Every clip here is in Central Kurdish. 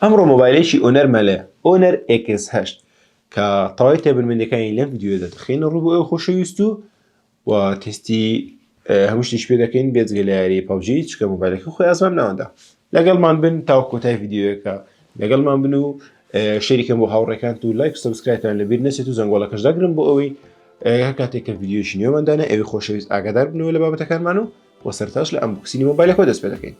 ئەمڕۆ مۆبایلێکی ئۆنەر مەلەیە ئۆنەر X8 کە تەواوی تێبەرمێنیەکانی لەم ڤیدیۆدا دەخینە ڕوو بۆ ئەو خۆشەویست و تێستی هەموو شتێکی پێ دەکەین بێجگە لە یاریی PUBG چکە مۆبایلەکە خۆی ئازمام ناوەندا. لەگەڵمان بن تاوە کۆتای ڤیدیۆیەکە لەگەڵمان بن و شەریکەم بۆ هاوڕێکان و لایک و سەبسکرایبتان لەبیر نەچێت و زەنگۆڵەکەش داگرن بۆ ئەوەی هەر کاتێک کە ڤیدیۆشی نوێماندانە ئەوەی خۆشەویست ئاگادار بنەوە لە بابەتەکانمان و سەرتاش لە ئەنبۆکسینی مۆبایلەکە دەست پێ دەکەین.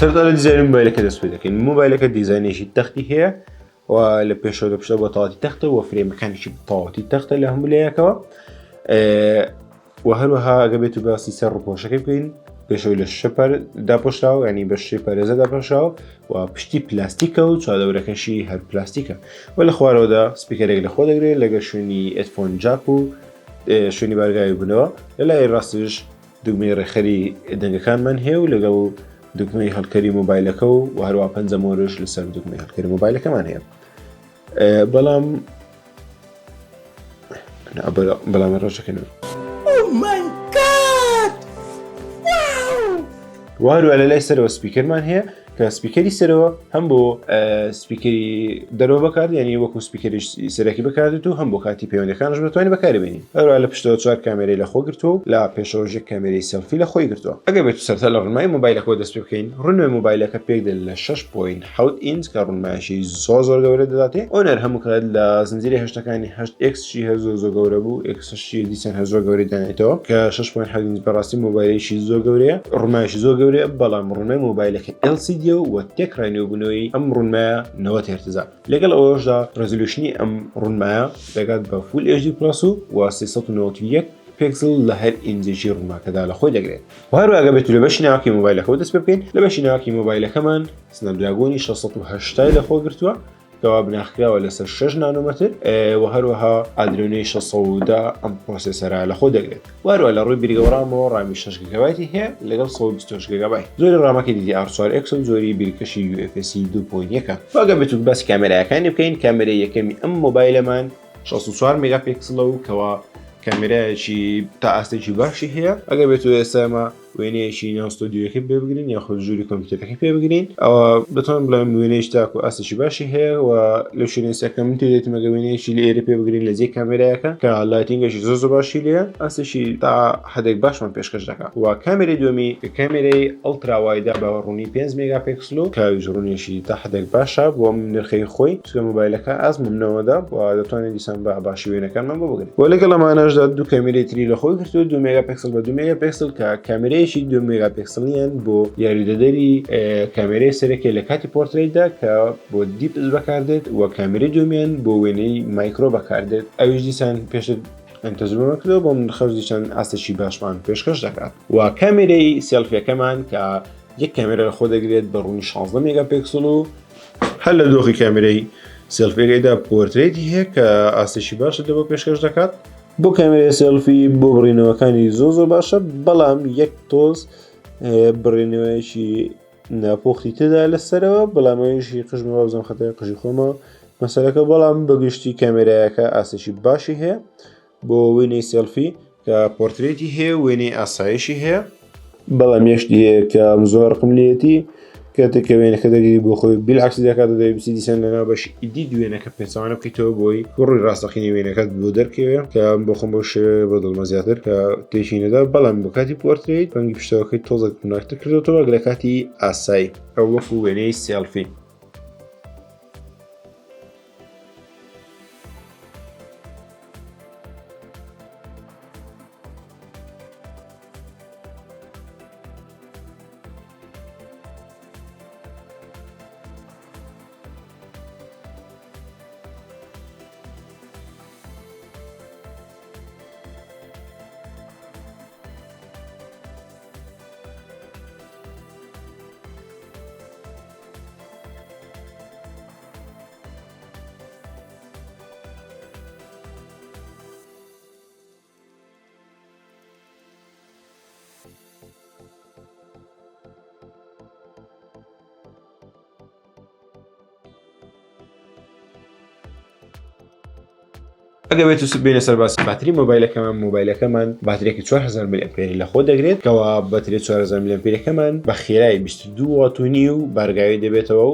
سەرتا لە دیزاینی مۆبایلەکە دەست پێ دەکەین. مۆبایلەکە دیزاینێکی تەختی هەیە و لە پێشەوە لە پشتەوە بە تەواتی تەختە و فرێمەکانێکی تەواتی تەختە لە هەموو لایەکەوە و هەروەها ئەگە بێت و باسی سەر ڕووپۆشەکەی بکەین پێشەوەی لە شەپەر داپۆشراوە ینی بە شێ پارێزە داپۆشراوە و پشتی پلاستیکە و چادەورەکەشی هەر پلاستیکە و لە خوارەوەدا سپیکەرێک لەخۆ دەگرێت لەگە شوێنی ئێدفۆن جاک و شوێنی بارگاوی بنەوە لە لای ڕاستیش دوگمەی ڕێخەری دەنگەکانمان هەیە و لەگەڵ دوگمەی هەڵکەری مۆبایلەکە و هەروە پەنجە مۆرش لەسەر دوگمەی هەڵکەری مۆبایلەکەمان هەیە. بەڵام ڕۆژەکەنەوە وهروە لە لای سەرەوە سپیکەرمان هەیە کە سپیکەری سەرەوە هەم بۆ سپیکەری دەرەوە بەکار یعنی وەکو سپیکەری سەرەکی بەکاردێت و هەم بۆ کاتی پەیوەندەکانش بتوانین بەکاربێنین. هەروە لە پشتەوە 4 کامێرەی لەخۆ گرتووە و لە پێشەوەژێک کامێرەی سەلفی لە خۆی گرتووە. ئەگەر بێت سەرتا لە ڕوونمای مۆبایلەکەەوە دەست پێ بکەین ڕوونمای مۆبایلەکە پێک دێت لە 6.7 ئینچ کە ڕوونمایشی زۆر گەورە دەداتێ. ئۆنەر هەموو کات لە زنجیرەی هەشتەکانی 8X هەر زۆر گەورە بوو X6 دیسان هەر زۆر گەورەی دانێتەوە کە 6.7 ئینچ بەڕاستی مۆبایلێکی زۆر گەورەیە ڕوونمایشی زۆر گەورەیە بەڵام ڕوونمای مۆبایلەکە LCD و تێکڕاینەوەبوونەوەی ئەم ڕوونمایە 90 هرتز لەگەڵ ئەوەشدا ڕێزولوشنی ئەم ڕوونمایە دەگات بە فول HD پلاس و 391 پێکسل لە هەر ئینجێکی ڕوونماکەدا لە خۆی دەگرێت. و هەروە ئەگە بێت لە بەشی ناوکی مۆبایلەکەەوە دەست پێ بکەین لە بەشی ناوکی مۆبایلەکەمان سنەپدراگۆنی 680 لە خۆ گرتووە کەوا بناخراوە لەسەر 6 نانۆمەتر و هەروەها ئادرێنەی 610 ئەم پرۆسێسەرە لە خۆ دەگرێت. و هەروە لە ڕووی بیرگەوەڕامەوە ڕامی 6 گیگابایتی هەیە لەگەڵ 128 گیگابایت. زۆری ڕامەکە DDR4X و زۆری بیرکەشی UFS 2.1. واگە بێت و باسی کامێرایەکانی بکەین کامێرەی یەکەمی ئەم مۆبایلەمان 64 مێگاپیکسڵە و کەوا کامێرایەکی تا ئاستێکی باشی هەیە. ئەگەر بێت و ئێسامە وێنەیەکی ناو ستۆدیۆیەکە پێ بگرین یاخود ژووری کۆمپیوتەرەکەی پێ بگرین ئەوە دەتوانم بڵێم وێنەیەش تاکو ئاستێکی باشی هەیە و لەو شوێنێسەکە من تێدێت مەگە وێنەیەکی لە ئێرە پێ بگرین لە جێ کامێرایەکە کە لایتینگەشی زۆر باشی لێە ئاستێکی تا حدێک باشمان پێشکەش دەکات. و کامێرەی دووەمی کامێرەی ئەڵتراوایدا بە ڕوونی 5 مێگاپیکسل و کاویش ڕوونیشی تا حدێک باشە بۆ نرخەی خۆی چکە مۆبایلەکە ئازممنەوەدا و دەتوانێت دیسان بە باشی وێنەکانمان بۆ بگرین. بۆ لەگەڵ ئەمانەشدا دوو کامێرەی تری لە خۆی گرتووە 2 مێگاپیکسل بە 2 مێگاپیکسل کە کامێرەیەکی 2 مێگاپیکسلیان بۆ یاریدەدەری کامێرەی سەرەکی لە کاتی پۆرتڕێتدا کە بۆ دیپ بەکاردێت و کامێرەی دومیان بۆ وێنەی مایکرۆ بەکاردێت. ئەویش دیسان پێشت ئەنتەزمە کردەوە بۆ من خەرجی چەند ئاستێکی باشمان پێشکەش دەکات. و کامێرەی سێلفیەکەمان کە یەک کامێرە لە خۆ دەگرێت بە ڕوونی 16 مێگاپیکسل و هەر لە دۆخی کامێرەی سێلفیەکەیدا پۆرتڕێتی هەیە کە ئاستێکی باشە بۆ پێشکەش دەکات. بۆ کامێرای سێلفی بۆ بڕینەوەکانی زۆر باشە بەڵام یەک تۆز بڕێنەوەیەکی ناپۆختی تێدا لەسەرەوە بەڵامەوەیشی قژمەوە بزەم خەتای قژی خۆمە مەسەلەکە بەڵام بەگشتی کامێرایەکە ئاسێکی باشی هەیە بۆ وێنەی سێلفی کە پۆرتڕێتی هەیە وێنەی ئاسایشی هەیە بەڵام یەشتی هەیە کە زۆر ڕقملێتی کاتێک کە وێنەکە دەگیری بۆ خۆی بالعکس دەکاتە دەبیستی دیسان لەناو بەش ئیدی دوێنەکە پێچوانە بکەیتەوە بۆی ڕووی ڕاستەقینی وێنەکەت بۆ دەرکەوێ کە بۆ خۆم بۆ شێوێ بە دڵمە زیاتر کە تێشینەدا بەڵام بۆ کاتی پۆرتریت بەنگی پشتەوەکەی تۆزە کووناکتر کردێتەوە لە کاتی ئاسایی ئەو وەکو وێنەی سێلفی. ئەگە بێت بینە سەر باسی باتری مۆبایلەکەمان باتریەکی 4000 ملئەمپێری لە خۆ دەگرێت کەوا بەتری 4000 ملئەمپێرەکەمان بە خێرایی 22 واتونی و بارگاوی دەبێتەوە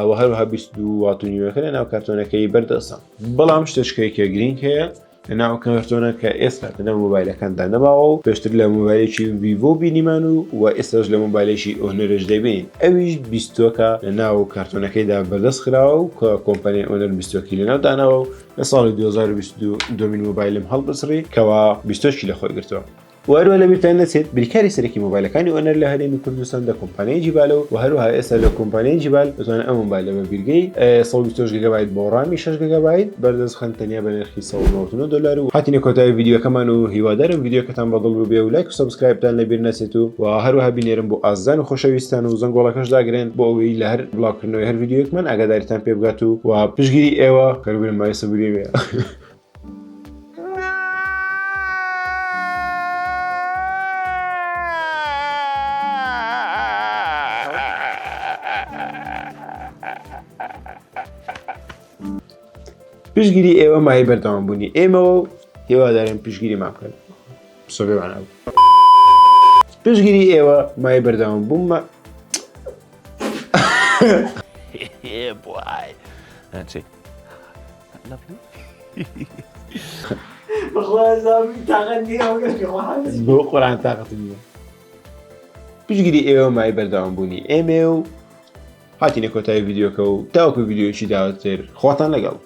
و هەروەها 22 واتونیەکە لە ناو کارتۆنەکەی بەردەسە. بەڵام شتێکەیەکە گرنگ هەیە لەناو کارتۆنە کە ئێستا لە مۆبایلەکاندا نەباوە و پێشتر لە مۆبایلێکی ڤیڤۆ بینیمان و ئێستاش لە مۆبایلێکی ئۆنەرش دەبین. ئەویش 22کە لە ناو کارتۆنەکەیدا بەردەست خراوە و کە کۆمپانیای ئۆنەر 22کی لەناو داناوە و لە ساڵی 2022 دومین مۆبایلم هەڵبسڕی کەوا 20 لە خۆی گرتووە. وهروها لە بیرتان نەچێت بریکاری سەرەکی مۆبایلەکانی ئۆنەر لە هەرێمی کوردستان لە کۆمپانیای جیبالە و هەروها ئێستا لە کۆمپانیای جیبال بتوانێت ئەم مۆبایلە بە بیرگەی 128 گیگابایت بۆ ڕامی 6 گیگابایت بەردەست خەن تەنیا بە نرخی $199 و هاتینە کۆتایی ڤیدیۆکەمان و هیوادارم ڤیدیۆکەتان بەدڵ ببێ و لایک و سەبسکرایبتان لەبیر نەچێت و هەروها بینێرم بۆ ئازان و خۆشەویستان و زەنگۆڵەکەش داگرێن بۆ ئەوەی لە هەر بڵاوکردنەوەی هەر ڤیدیۆکمان ئاگاداریتان پێ بگات و پشگیری ئێوە کەروبرم مای سەبوری وێ. پشگیری ئێوە مای بەردەوام بوونی ئێمەوە و هیوادارم پشگیری ماکەن سۆبێوانە پشگیری ئێوە مای بەردەوام بوومە بۆ قۆران تااقەت نیە. پشگیری ئێوە مای بەردەوام بوونی ئێمێ و هاتینە کۆتایی ڤیدیۆکە و تاوەکو ڤیدیۆیەکی داواتر خواتان لەگەڵ.